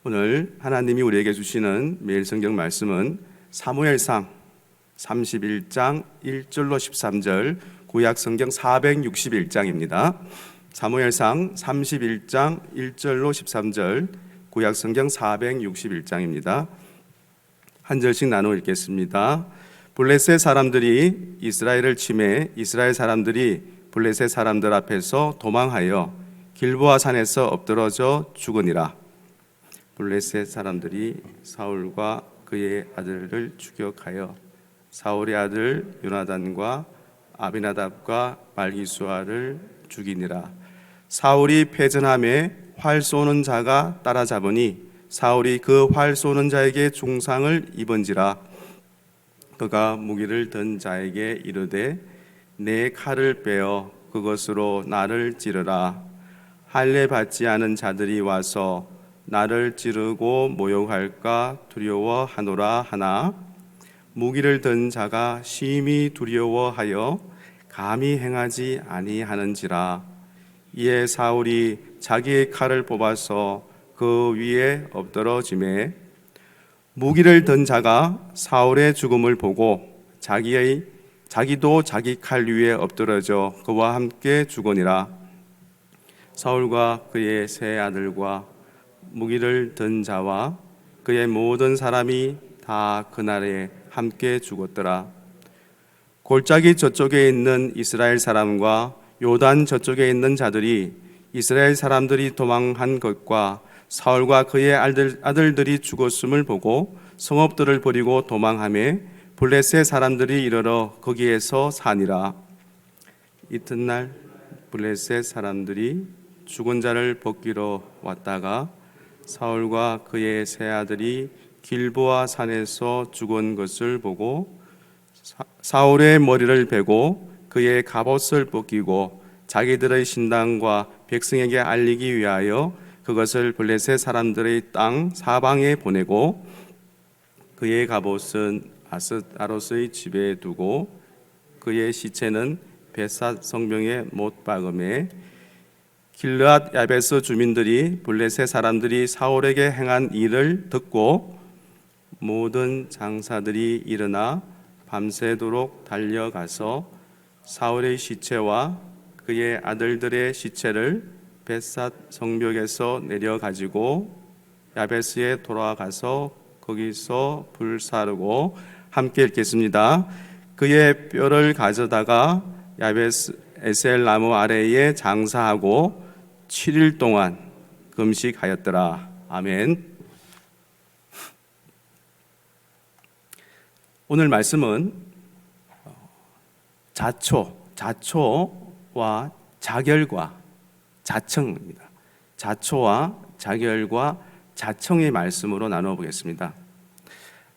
오늘 하나님이 우리에게 주시는 매일 성경 말씀은 사무엘상 31장 1절로 13절, 구약 성경 461장입니다. 사무엘상 31장 1절로 13절, 구약 성경 461장입니다. 한 절씩 나누어 읽겠습니다. 블레셋 사람들이 이스라엘을 침해 이스라엘 사람들이 블레셋 사람들 앞에서 도망하여 길보아 산에서 엎드러져 죽으니라. 블레셋 사람들이 사울과 그의 아들을 추격하여 사울의 아들 요나단과 아비나답과 말기수아를 죽이니라. 사울이 패전함에 활 쏘는 자가 따라잡으니 사울이 그 활 쏘는 자에게 중상을 입은지라. 그가 무기를 든 자에게 이르되 내 칼을 빼어 그것으로 나를 찌르라. 할례 받지 않은 자들이 와서 나를 찌르고 모욕할까 두려워하노라 하나 무기를 든 자가 심히 두려워하여 감히 행하지 아니하는지라. 이에 사울이 자기의 칼을 뽑아서 그 위에 엎드러지매 무기를 든 자가 사울의 죽음을 보고 자기도 자기 칼 위에 엎드러져 그와 함께 죽으니라. 사울과 그의 세 아들과 무기를 든 자와 그의 모든 사람이 다 그날에 함께 죽었더라. 골짜기 저쪽에 있는 이스라엘 사람과 요단 저쪽에 있는 자들이 이스라엘 사람들이 도망한 것과 사울과 그의 아들들이 죽었음을 보고 성읍들을 버리고 도망하며 블레셋 사람들이 이르러 거기에서 사니라. 이튿날 블레셋 사람들이 죽은 자를 벗기러 왔다가 사울과 그의 세 아들이 길보아 산에서 죽은 것을 보고 사울의 머리를 베고 그의 갑옷을 벗기고 자기들의 신당과 백성에게 알리기 위하여 그것을 블레셋 사람들의 땅 사방에 보내고 그의 갑옷은 아스타롯의 집에 두고 그의 시체는 벳삿 성벽에 못 박음에 길르앗 야베스 주민들이 블레셋 사람들이 사울에게 행한 일을 듣고 모든 장사들이 일어나 밤새도록 달려가서 사울의 시체와 그의 아들들의 시체를 벳삿 성벽에서 내려가지고 야베스에 돌아가서 거기서 불사르고 함께 읽겠습니다. 그의 뼈를 가져다가 야베스 에셀 나무 아래에 장사하고 7일 동안 금식하였더라. 아멘. 오늘 말씀은 자초와 자결과 자청입니다. 자초와 자결과 자청의 말씀으로 나누어 보겠습니다.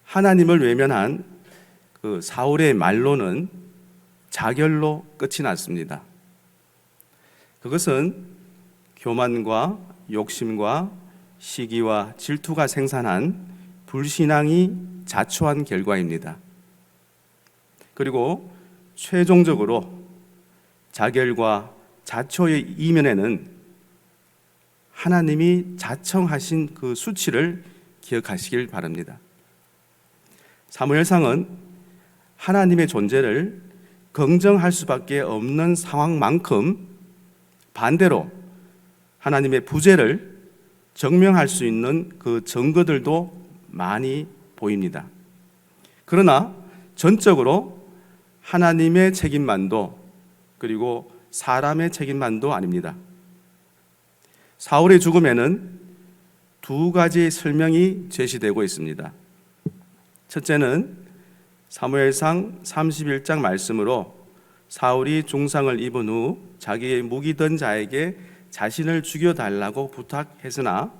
하나님을 외면한 그 사울의 말로는 자결로 끝이 났습니다. 그것은 교만과 욕심과 시기와 질투가 생산한 불신앙이 자초한 결과입니다. 그리고 최종적으로 자결과 자초의 이면에는 하나님이 자청하신 그 수치를 기억하시길 바랍니다. 사무엘상은 하나님의 존재를 긍정할 수밖에 없는 상황만큼 반대로 하나님의 부재를 증명할 수 있는 그 증거들도 많이 보입니다. 그러나 전적으로 하나님의 책임만도 그리고 사람의 책임만도 아닙니다. 사울의 죽음에는 두 가지 설명이 제시되고 있습니다. 첫째는 사무엘상 31장 말씀으로 사울이 중상을 입은 후 자기의 무기 든 자에게 자신을 죽여달라고 부탁했으나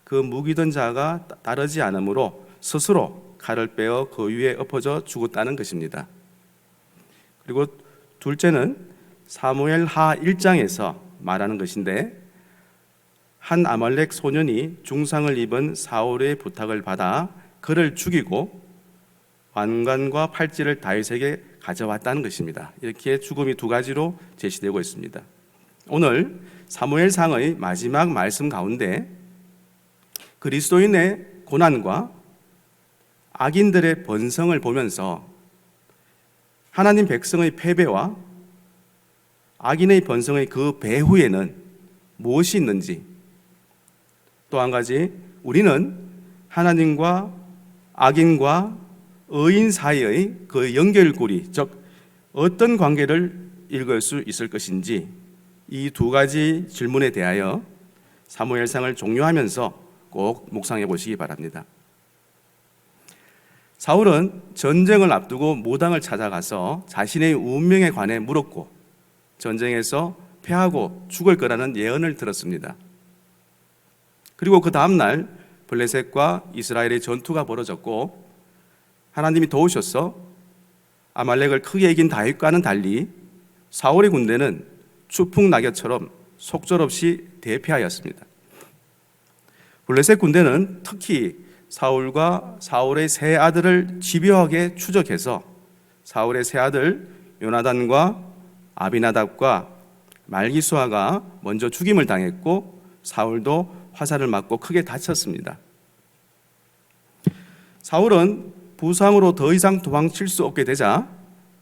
그 무기 든 자가 따르지 않으므로 스스로 칼을 빼어 그 위에 엎어져 죽었다는 것입니다. 그리고 둘째는 사무엘하 1장에서 말하는 것인데 한 아말렉 소년이 중상을 입은 사울의 부탁을 받아 그를 죽이고 왕관과 팔찌를 다윗에게 가져왔다는 것입니다. 이렇게 죽음이 두 가지로 제시되고 있습니다. 오늘 사무엘상의 마지막 말씀 가운데 그리스도인의 고난과 악인들의 번성을 보면서 하나님 백성의 패배와 악인의 번성의 그 배후에는 무엇이 있는지, 또 한 가지 우리는 하나님과 악인과 의인 사이의 그 연결고리, 즉 어떤 관계를 읽을 수 있을 것인지, 이 두 가지 질문에 대하여 사무엘상을 종료하면서 꼭 묵상해 보시기 바랍니다. 사울은 전쟁을 앞두고 무당을 찾아가서 자신의 운명에 관해 물었고 전쟁에서 패하고 죽을 거라는 예언을 들었습니다. 그리고 그 다음날 블레셋과 이스라엘의 전투가 벌어졌고 하나님이 도우셔서 아말렉을 크게 이긴 다윗과는 달리 사울의 군대는 추풍낙엽처럼 속절없이 대패하였습니다. 블레셋 군대는 특히 사울과 사울의 세 아들을 집요하게 추적해서 사울의 세 아들 요나단과 아비나답과 말기수아가 먼저 죽임을 당했고 사울도 화살을 맞고 크게 다쳤습니다. 사울은 부상으로 더 이상 도망칠 수 없게 되자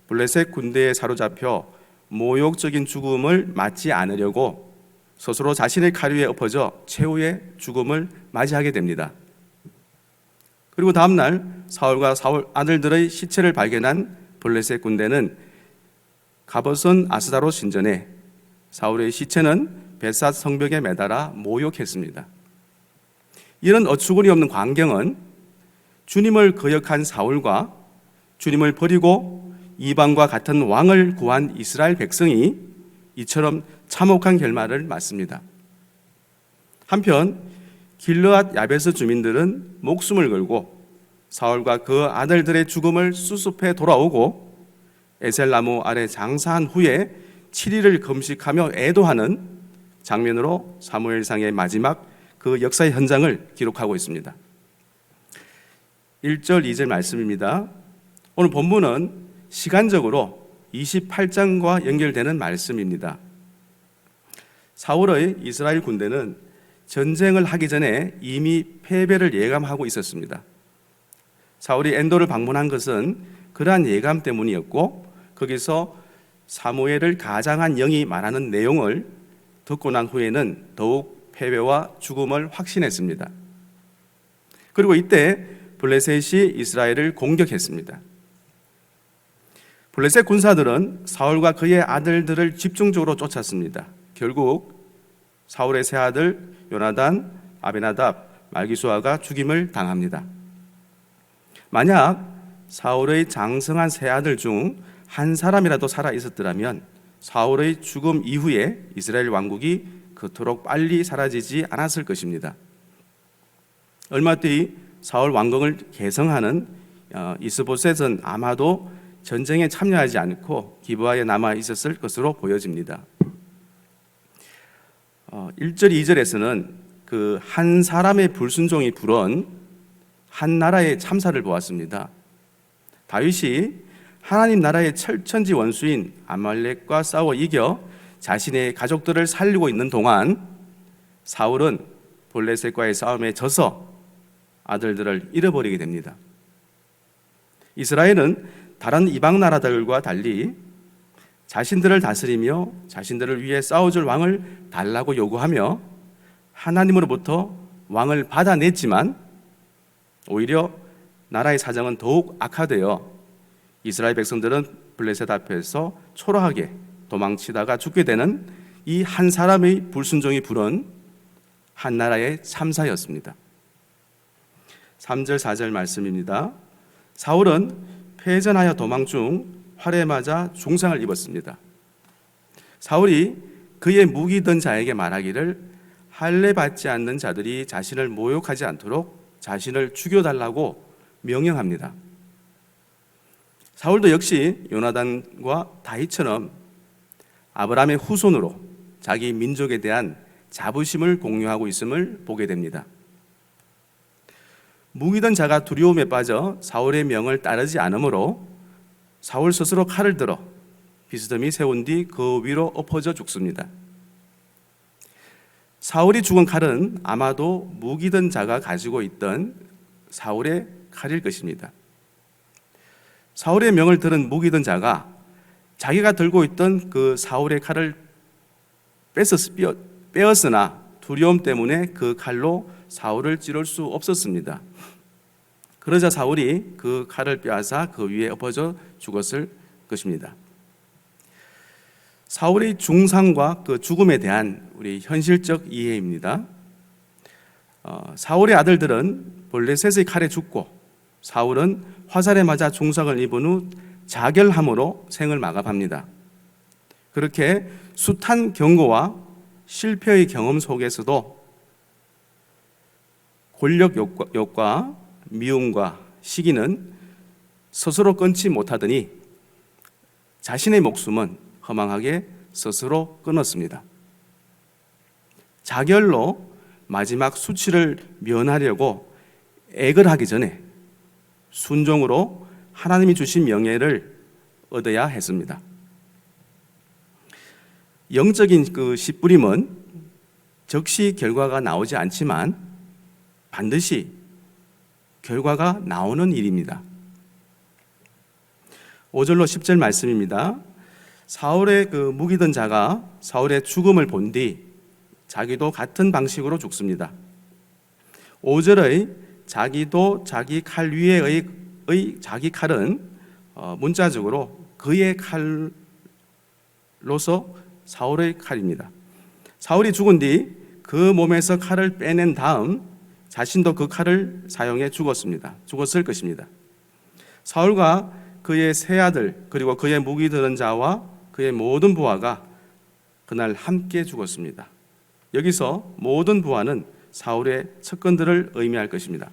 블레셋 군대에 사로잡혀 모욕적인 죽음을 맞지 않으려고 스스로 자신의 칼 위에 엎어져 최후의 죽음을 맞이하게 됩니다. 그리고 다음날 사울과 사울 아들들의 시체를 발견한 블레셋 군대는 가버선 아스다롯 신전에 사울의 시체는 벳삿 성벽에 매달아 모욕했습니다. 이런 어처구니 없는 광경은 주님을 거역한 사울과 주님을 버리고 이방과 같은 왕을 구한 이스라엘 백성이 이처럼 참혹한 결말을 맞습니다. 한편 길르앗 야베스 주민들은 목숨을 걸고 사울과 그 아들들의 죽음을 수습해 돌아오고 에셀나무 아래 장사한 후에 7일을 금식하며 애도하는 장면으로 사무엘상의 마지막 그 역사의 현장을 기록하고 있습니다. 1절, 2절 말씀입니다. 오늘 본문은 시간적으로 28장과 연결되는 말씀입니다. 사울의 이스라엘 군대는 전쟁을 하기 전에 이미 패배를 예감하고 있었습니다. 사울이 엔도를 방문한 것은 그러한 예감 때문이었고 거기서 사무엘을 가장한 영이 말하는 내용을 듣고 난 후에는 더욱 패배와 죽음을 확신했습니다. 그리고 이때 블레셋이 이스라엘을 공격했습니다. 블레셋 군사들은 사울과 그의 아들들을 집중적으로 쫓았습니다. 결국 사울의 세 아들 요나단, 아비나답, 말기수아가 죽임을 당합니다. 만약 사울의 장성한 세 아들 중 한 사람이라도 살아 있었더라면 사울의 죽음 이후에 이스라엘 왕국이 그토록 빨리 사라지지 않았을 것입니다. 얼마 뒤 사울 왕궁을 계승하는 이스보셋은 아마도 전쟁에 참여하지 않고 기브아에 남아 있었을 것으로 보여집니다. 1절, 2절에서는 그 한 사람의 불순종이 불은 한 나라의 참사를 보았습니다. 다윗이 하나님 나라의 철천지 원수인 아말렉과 싸워 이겨 자신의 가족들을 살리고 있는 동안 사울은 블레셋과의 싸움에 져서 아들들을 잃어버리게 됩니다. 이스라엘은 다른 이방 나라들과 달리 자신들을 다스리며 자신들을 위해 싸워줄 왕을 달라고 요구하며 하나님으로부터 왕을 받아냈지만 오히려 나라의 사정은 더욱 악화되어 이스라엘 백성들은 블레셋 앞에서 초라하게 도망치다가 죽게 되는 이 한 사람의 불순종이 부른 한 나라의 참사였습니다. 3절, 4절 말씀입니다. 사울은 패전하여 도망 중 활에 맞아 중상을 입었습니다. 사울이 그의 무기 든 자에게 말하기를 할례 받지 않는 자들이 자신을 모욕하지 않도록 자신을 죽여달라고 명령합니다. 사울도 역시 요나단과 다윗처럼 아브라함의 후손으로 자기 민족에 대한 자부심을 공유하고 있음을 보게 됩니다. 무기든 자가 두려움에 빠져 사울의 명을 따르지 않으므로 사울 스스로 칼을 들어 비스듬히 세운 뒤 그 위로 엎어져 죽습니다. 사울이 죽은 칼은 아마도 무기던 자가 가지고 있던 사울의 칼일 것입니다. 사울의 명을 들은 무기던 자가 자기가 들고 있던 그 사울의 칼을 빼었으나 두려움 때문에 그 칼로 사울을 찌를 수 없었습니다. 그러자 사울이 그 칼을 빼앗아 그 위에 엎어져 죽었을 것입니다. 사울의 중상과 그 죽음에 대한 우리 현실적 이해입니다. 사울의 아들들은 블레셋의 칼에 죽고 사울은 화살에 맞아 중상을 입은 후 자결함으로 생을 마감합니다. 그렇게 숱한 경고와 실패의 경험 속에서도 권력 욕과 미움과 시기는 스스로 끊지 못하더니 자신의 목숨은 허망하게 스스로 끊었습니다. 자결로 마지막 수치를 면하려고 액을 하기 전에 순종으로 하나님이 주신 명예를 얻어야 했습니다. 영적인 그 씨뿌림은 즉시 결과가 나오지 않지만 반드시 결과가 나오는 일입니다. 5절로 10절 말씀입니다. 사울의 그 무기던 자가 사울의 죽음을 본 뒤 자기도 같은 방식으로 죽습니다. 5절의 자기도 자기 칼 위에의 자기 칼은 문자적으로 그의 칼로서 사울의 칼입니다. 사울이 죽은 뒤 그 몸에서 칼을 빼낸 다음 자신도 그 칼을 사용해 죽었을 것입니다. 사울과 그의 세 아들 그리고 그의 무기 드는 자와 그의 모든 부하가 그날 함께 죽었습니다. 여기서 모든 부하는 사울의 측근들을 의미할 것입니다.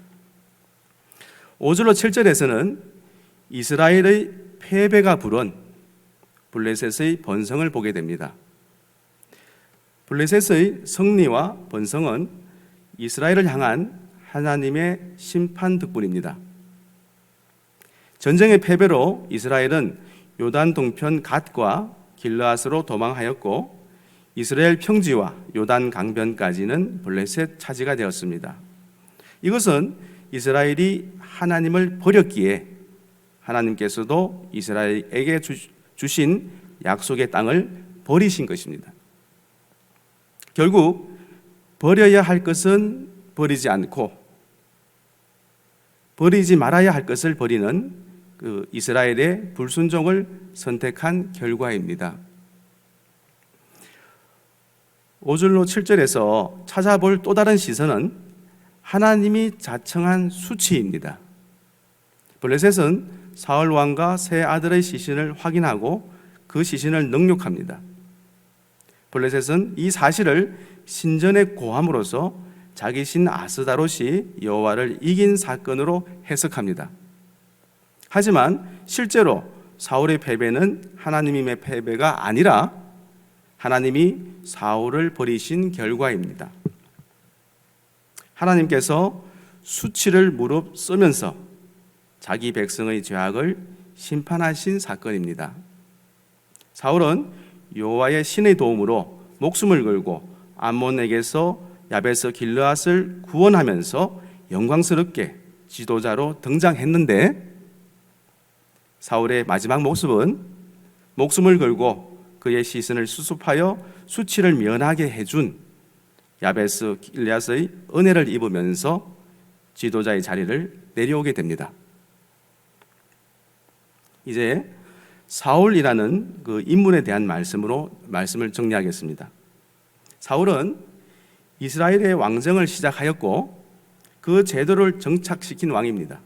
5절로 7절에서는 이스라엘의 패배가 부른 블레셋의 번성을 보게 됩니다. 블레셋의 승리와 번성은 이스라엘을 향한 하나님의 심판 덕분입니다. 전쟁의 패배로 이스라엘은 요단 동편 갓과 길르앗으로 도망하였고 이스라엘 평지와 요단 강변까지는 블레셋 차지가 되었습니다. 이것은 이스라엘이 하나님을 버렸기에 하나님께서도 이스라엘에게 주신 약속의 땅을 버리신 것입니다. 결국 버려야 할 것은 버리지 않고 버리지 말아야 할 것을 버리는 그 이스라엘의 불순종을 선택한 결과입니다. 5절로 7절에서 찾아볼 또 다른 시선은 하나님이 자청한 수치입니다. 블레셋은 사울 왕과 세 아들의 시신을 확인하고 그 시신을 능욕합니다. 블레셋은 이 사실을 신전에 고함으로써 자기 신 아스다롯이 여호와를 이긴 사건으로 해석합니다. 하지만 실제로 사울의 패배는 하나님의 패배가 아니라 하나님이 사울을 버리신 결과입니다. 하나님께서 수치를 무릅쓰면서 자기 백성의 죄악을 심판하신 사건입니다. 사울은 여호와의 신의 도움으로 목숨을 걸고 암몬에게서 야베스 길르앗을 구원하면서 영광스럽게 지도자로 등장했는데 사울의 마지막 모습은 목숨을 걸고 그의 시선을 수습하여 수치를 면하게 해준 야베스 길르앗의 은혜를 입으면서 지도자의 자리를 내려오게 됩니다. 이제 사울이라는 그 인물에 대한 말씀을 정리하겠습니다. 사울은 이스라엘의 왕정을 시작하였고 그 제도를 정착시킨 왕입니다.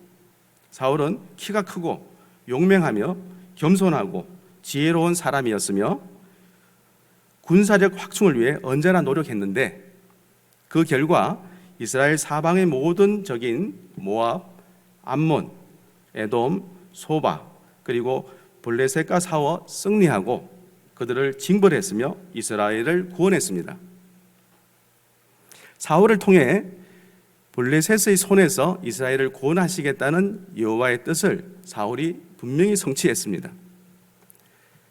사울은 키가 크고 용맹하며 겸손하고 지혜로운 사람이었으며 군사력 확충을 위해 언제나 노력했는데 그 결과 이스라엘 사방의 모든 적인 모압, 암몬, 에돔, 소바 그리고 블레셋과 싸워 승리하고 그들을 징벌했으며 이스라엘을 구원했습니다. 사울을 통해 블레셋의 손에서 이스라엘을 구원하시겠다는 여호와의 뜻을 사울이 분명히 성취했습니다.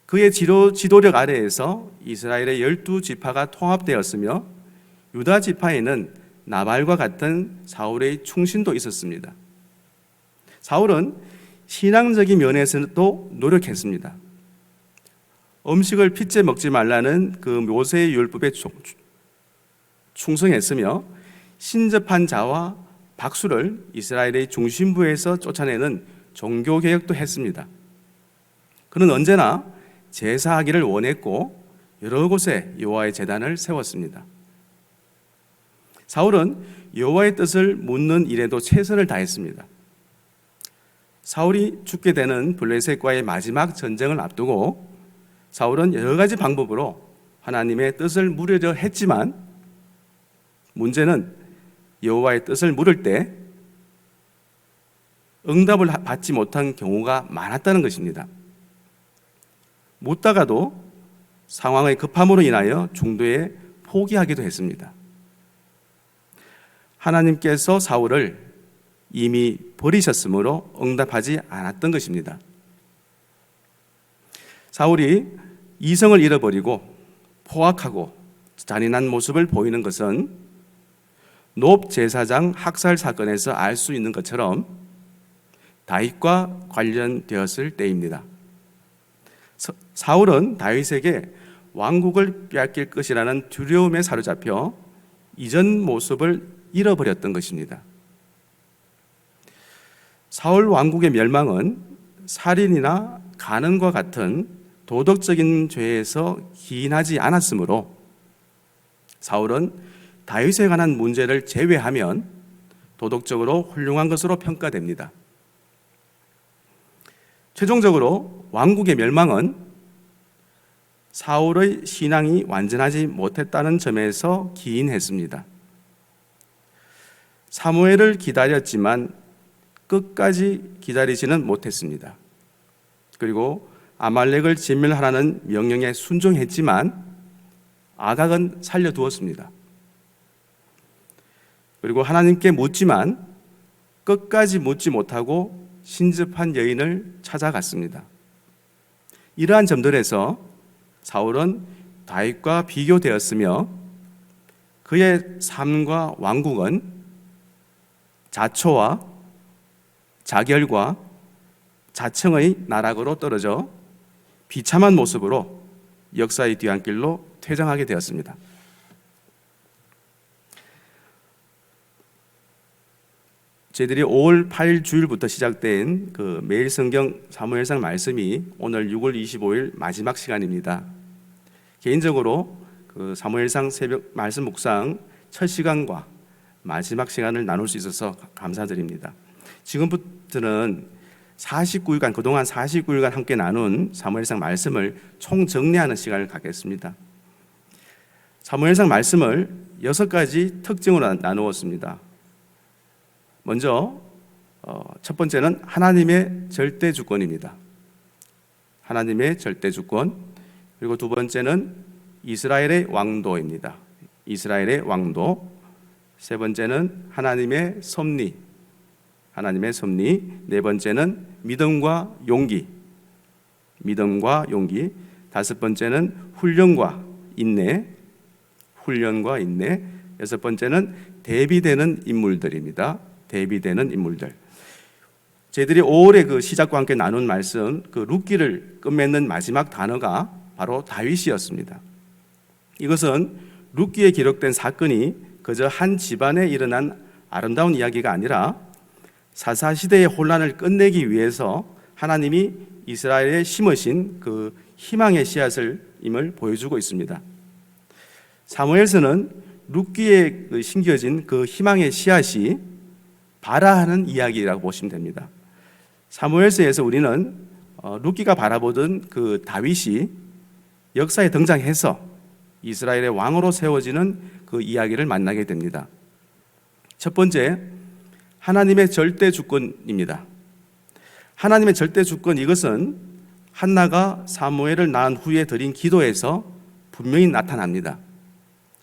그의 지도력 아래에서 이스라엘의 12지파가 통합되었으며 유다 지파에는 나발과 같은 사울의 충신도 있었습니다. 사울은 신앙적인 면에서도 노력했습니다. 음식을 핏째 먹지 말라는 그 모세의 율법에 충성했으며 신접한 자와 박수를 이스라엘의 중심부에서 쫓아내는 종교개혁도 했습니다. 그는 언제나 제사하기를 원했고 여러 곳에 여호와의 제단을 세웠습니다. 사울은 여호와의 뜻을 묻는 일에도 최선을 다했습니다. 사울이 죽게 되는 블레셋과의 마지막 전쟁을 앞두고 사울은 여러 가지 방법으로 하나님의 뜻을 물으려 했지만 문제는 여호와의 뜻을 물을 때 응답을 받지 못한 경우가 많았다는 것입니다. 묻다가도 상황의 급함으로 인하여 중도에 포기하기도 했습니다. 하나님께서 사울을 이미 버리셨으므로 응답하지 않았던 것입니다. 사울이 이성을 잃어버리고 포악하고 잔인한 모습을 보이는 것은 놉 제사장 학살 사건에서 알 수 있는 것처럼 다윗과 관련되었을 때입니다. 사울은 다윗에게 왕국을 빼앗길 것이라는 두려움에 사로잡혀 이전 모습을 잃어버렸던 것입니다. 사울 왕국의 멸망은 살인이나 간음과 같은 도덕적인 죄에서 기인하지 않았으므로 사울은 다윗에 관한 문제를 제외하면 도덕적으로 훌륭한 것으로 평가됩니다. 최종적으로 왕국의 멸망은 사울의 신앙이 완전하지 못했다는 점에서 기인했습니다. 사무엘을 기다렸지만 끝까지 기다리지는 못했습니다. 그리고 아말렉을 진멸하라는 명령에 순종했지만 아각은 살려두었습니다. 그리고 하나님께 묻지만 끝까지 묻지 못하고 신접한 여인을 찾아갔습니다. 이러한 점들에서 사울은 다윗과 비교되었으며 그의 삶과 왕국은 자초와 자결과 자청의 나락으로 떨어져 비참한 모습으로 역사의 뒤안길로 퇴장하게 되었습니다. 저희들이 5월 8일 주일부터 시작된 그 매일 성경 사무엘상 말씀이 오늘 6월 25일 마지막 시간입니다. 개인적으로 그 사무엘상 새벽 말씀 묵상 첫 시간과 마지막 시간을 나눌 수 있어서 감사드립니다. 지금부터는 49일간 그동안 49일간 함께 나눈 사무엘상 말씀을 총정리하는 시간을 갖겠습니다. 사무엘상 말씀을 6가지 특징으로 나누었습니다. 먼저 첫 번째는 하나님의 절대 주권입니다. 하나님의 절대 주권. 그리고 두 번째는 이스라엘의 왕도입니다. 이스라엘의 왕도. 세 번째는 하나님의 섭리. 하나님의 섭리. 네 번째는 믿음과 용기. 믿음과 용기. 다섯 번째는 훈련과 인내. 훈련과 인내. 여섯 번째는 대비되는 인물들입니다. 대비되는 인물들. 저희들이 5월에 그 시작과 함께 나눈 말씀, 그 룻기를 끝맺는 마지막 단어가 바로 다윗이었습니다. 이것은 룻기에 기록된 사건이 그저 한 집안에 일어난 아름다운 이야기가 아니라 사사시대의 혼란을 끝내기 위해서 하나님이 이스라엘에 심으신 그 희망의 씨앗임을 보여주고 있습니다. 사무엘서는 룻기에 심겨진 그 희망의 씨앗이 발화하는 이야기라고 보시면 됩니다. 사무엘서에서 우리는 룻기가 바라보던 그 다윗이 역사에 등장해서 이스라엘의 왕으로 세워지는 그 이야기를 만나게 됩니다. 첫 번째, 하나님의 절대 주권입니다. 하나님의 절대 주권, 이것은 한나가 사무엘을 낳은 후에 드린 기도에서 분명히 나타납니다.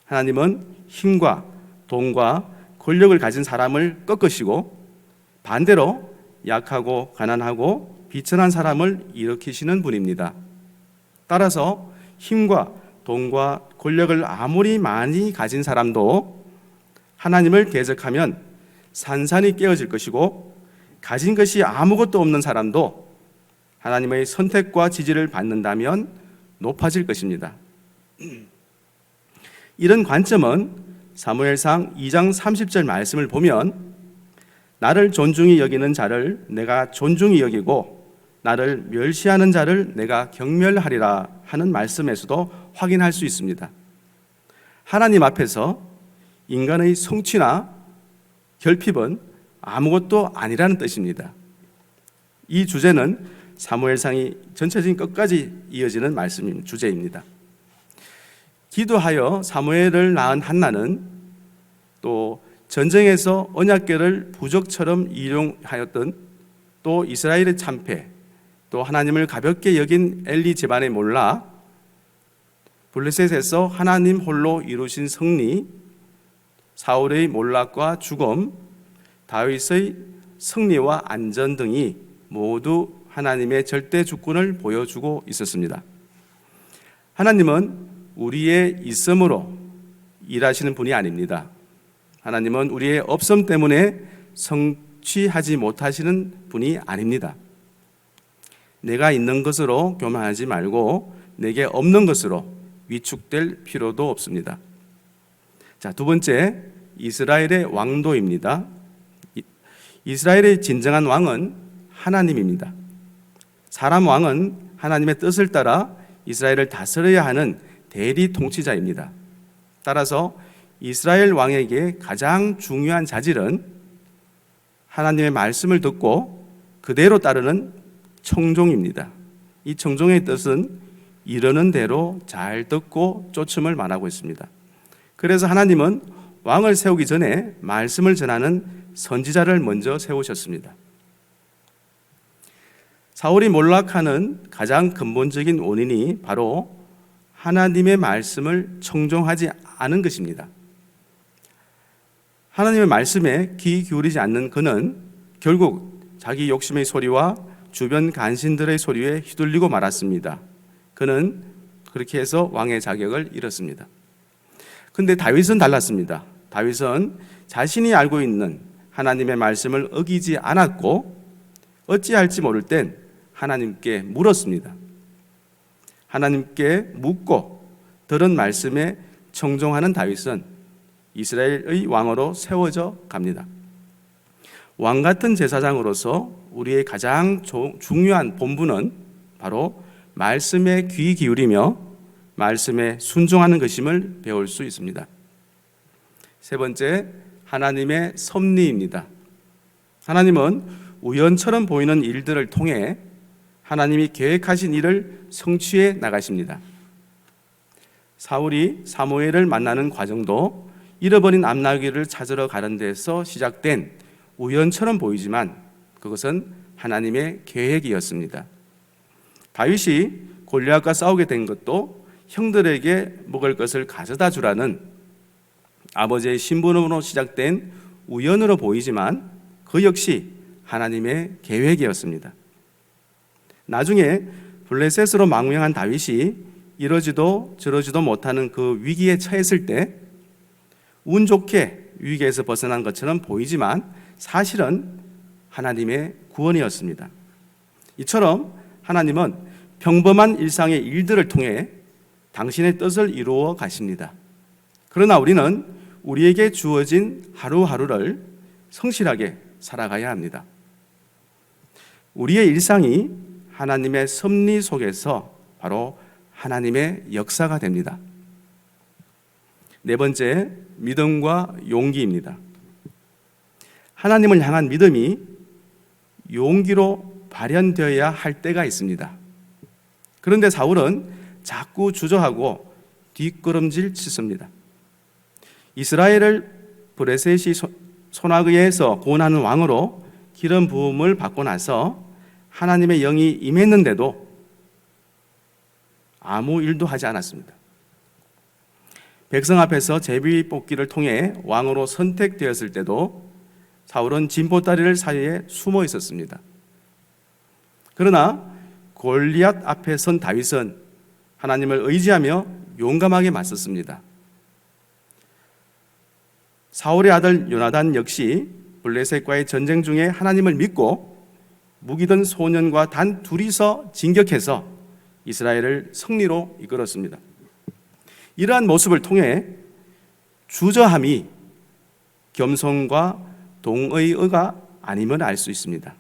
하나님은 힘과 돈과 권력을 가진 사람을 꺾으시고 반대로 약하고 가난하고 비천한 사람을 일으키시는 분입니다. 따라서 힘과 돈과 권력을 아무리 많이 가진 사람도 하나님을 대적하면 산산이 깨어질 것이고, 가진 것이 아무것도 없는 사람도 하나님의 선택과 지지를 받는다면 높아질 것입니다. 이런 관점은 사무엘상 2장 30절 말씀을 보면 나를 존중히 여기는 자를 내가 존중히 여기고 나를 멸시하는 자를 내가 경멸하리라 하는 말씀에서도 확인할 수 있습니다. 하나님 앞에서 인간의 성취나 결핍은 아무것도 아니라는 뜻입니다. 이 주제는 사무엘상이 전체적인 끝까지 이어지는 주제입니다. 기도하여 사무엘을 낳은 한나는 또 전쟁에서 언약궤를 부적처럼 이용하였던 또 이스라엘의 참패, 또 하나님을 가볍게 여긴 엘리 집안에 몰라 블레셋에서 하나님 홀로 이루신 승리, 사울의 몰락과 죽음, 다윗의 승리와 안전 등이 모두 하나님의 절대 주권을 보여주고 있었습니다. 하나님은 우리의 있음으로 일하시는 분이 아닙니다. 하나님은 우리의 없음 때문에 성취하지 못하시는 분이 아닙니다. 내가 있는 것으로 교만하지 말고 내게 없는 것으로 위축될 필요도 없습니다. 자, 두 번째, 이스라엘의 왕도입니다. 이스라엘의 진정한 왕은 하나님입니다. 사람 왕은 하나님의 뜻을 따라 이스라엘을 다스려야 하는 대리 통치자입니다. 따라서 이스라엘 왕에게 가장 중요한 자질은 하나님의 말씀을 듣고 그대로 따르는 청종입니다. 이 청종의 뜻은 이르는 대로 잘 듣고 쫓음을 말하고 있습니다. 그래서 하나님은 왕을 세우기 전에 말씀을 전하는 선지자를 먼저 세우셨습니다. 사울이 몰락하는 가장 근본적인 원인이 바로 하나님의 말씀을 청종하지 않은 것입니다. 하나님의 말씀에 귀 기울이지 않는 그는 결국 자기 욕심의 소리와 주변 간신들의 소리에 휘둘리고 말았습니다. 그는 그렇게 해서 왕의 자격을 잃었습니다. 그런데 다윗은 달랐습니다. 다윗은 자신이 알고 있는 하나님의 말씀을 어기지 않았고 어찌할지 모를 땐 하나님께 물었습니다. 하나님께 묻고 들은 말씀에 청종하는 다윗은 이스라엘의 왕으로 세워져 갑니다. 왕 같은 제사장으로서 우리의 가장 중요한 본분은 바로 말씀에 귀 기울이며 말씀에 순종하는 것임을 배울 수 있습니다. 세 번째, 하나님의 섭리입니다. 하나님은 우연처럼 보이는 일들을 통해 하나님이 계획하신 일을 성취해 나가십니다. 사울이 사무엘을 만나는 과정도 잃어버린 암나귀를 찾으러 가는 데서 시작된 우연처럼 보이지만 그것은 하나님의 계획이었습니다. 다윗이 골리앗과 싸우게 된 것도 형들에게 먹을 것을 가져다 주라는 아버지의 심부름으로 시작된 우연으로 보이지만 그 역시 하나님의 계획이었습니다. 나중에 블레셋으로 망명한 다윗이 이러지도 저러지도 못하는 그 위기에 처했을 때 운 좋게 위기에서 벗어난 것처럼 보이지만 사실은 하나님의 구원이었습니다. 이처럼 하나님은 평범한 일상의 일들을 통해 당신의 뜻을 이루어 가십니다. 그러나 우리는 우리에게 주어진 하루하루를 성실하게 살아가야 합니다. 우리의 일상이 하나님의 섭리 속에서 바로 하나님의 역사가 됩니다. 네 번째, 믿음과 용기입니다. 하나님을 향한 믿음이 용기로 발현되어야 할 때가 있습니다. 그런데 사울은 자꾸 주저하고 뒷걸음질 치습니다. 이스라엘을 브레셋이 소나기에서 고난하는 왕으로 기름 부음을 받고 나서 하나님의 영이 임했는데도 아무 일도 하지 않았습니다. 백성 앞에서 제비 뽑기를 통해 왕으로 선택되었을 때도 사울은 진보다리를 사이에 숨어 있었습니다. 그러나 골리앗 앞에 선 다윗은 하나님을 의지하며 용감하게 맞섰습니다. 사울의 아들 요나단 역시 블레셋과의 전쟁 중에 하나님을 믿고 무기든 소년과 단 둘이서 진격해서 이스라엘을 승리로 이끌었습니다. 이러한 모습을 통해 주저함이 겸손과 동의의가 아님을 알 수 있습니다.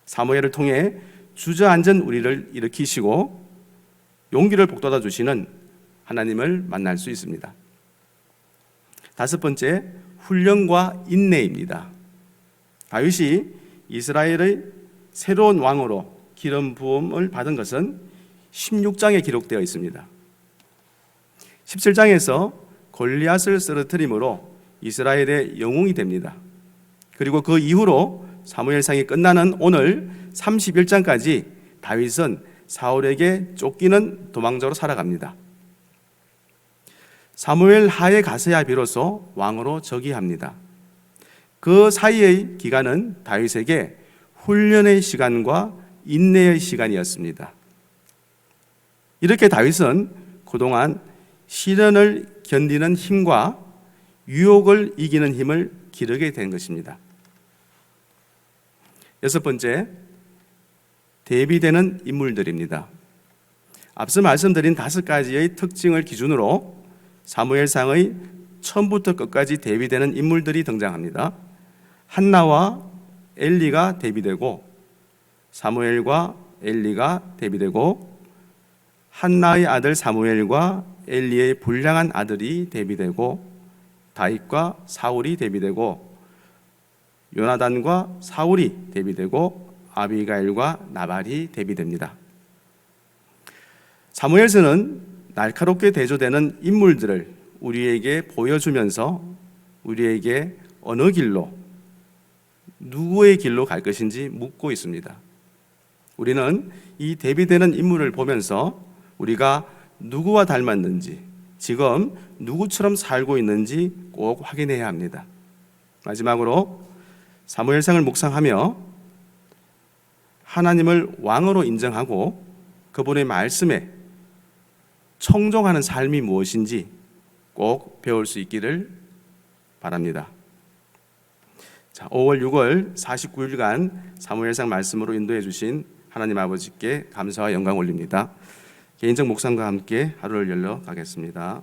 사무엘을 통해 주저앉은 우리를 일으키시고 용기를 북돋아 주시는 하나님을 만날 수 있습니다. 다섯 번째, 훈련과 인내입니다. 다윗이 이스라엘의 새로운 왕으로 기름 부음을 받은 것은 16장에 기록되어 있습니다. 17장에서 골리앗을 쓰러뜨림으로 이스라엘의 영웅이 됩니다. 그리고 그 이후로 사무엘상이 끝나는 오늘 31장까지 다윗은 사울에게 쫓기는 도망자로 살아갑니다. 사무엘 하에 가서야 비로소 왕으로 즉위합니다. 그 사이의 기간은 다윗에게 훈련의 시간과 인내의 시간이었습니다. 이렇게 다윗은 그동안 시련을 견디는 힘과 유혹을 이기는 힘을 기르게 된 것입니다. 여섯 번째, 대비되는 인물들입니다. 앞서 말씀드린 다섯 가지의 특징을 기준으로 사무엘상의 처음부터 끝까지 대비되는 인물들이 등장합니다. 한나와 엘리가 대비되고, 사무엘과 엘리가 대비되고, 한나의 아들 사무엘과 엘리의 불량한 아들이 대비되고, 다윗과 사울이 대비되고, 요나단과 사울이 대비되고, 아비가일과 나발이 대비됩니다. 사무엘서는 날카롭게 대조되는 인물들을 우리에게 보여주면서 우리에게 어느 길로, 누구의 길로 갈 것인지 묻고 있습니다. 우리는 이 대비되는 인물을 보면서 우리가 누구와 닮았는지, 지금 누구처럼 살고 있는지 꼭 확인해야 합니다. 마지막으로 사무엘상을 묵상하며 하나님을 왕으로 인정하고 그분의 말씀에 청종하는 삶이 무엇인지 꼭 배울 수 있기를 바랍니다. 자, 5월 6월 49일간 사무엘상 말씀으로 인도해 주신 하나님 아버지께 감사와 영광 올립니다. 개인적 묵상과 함께 하루를 열러 가겠습니다.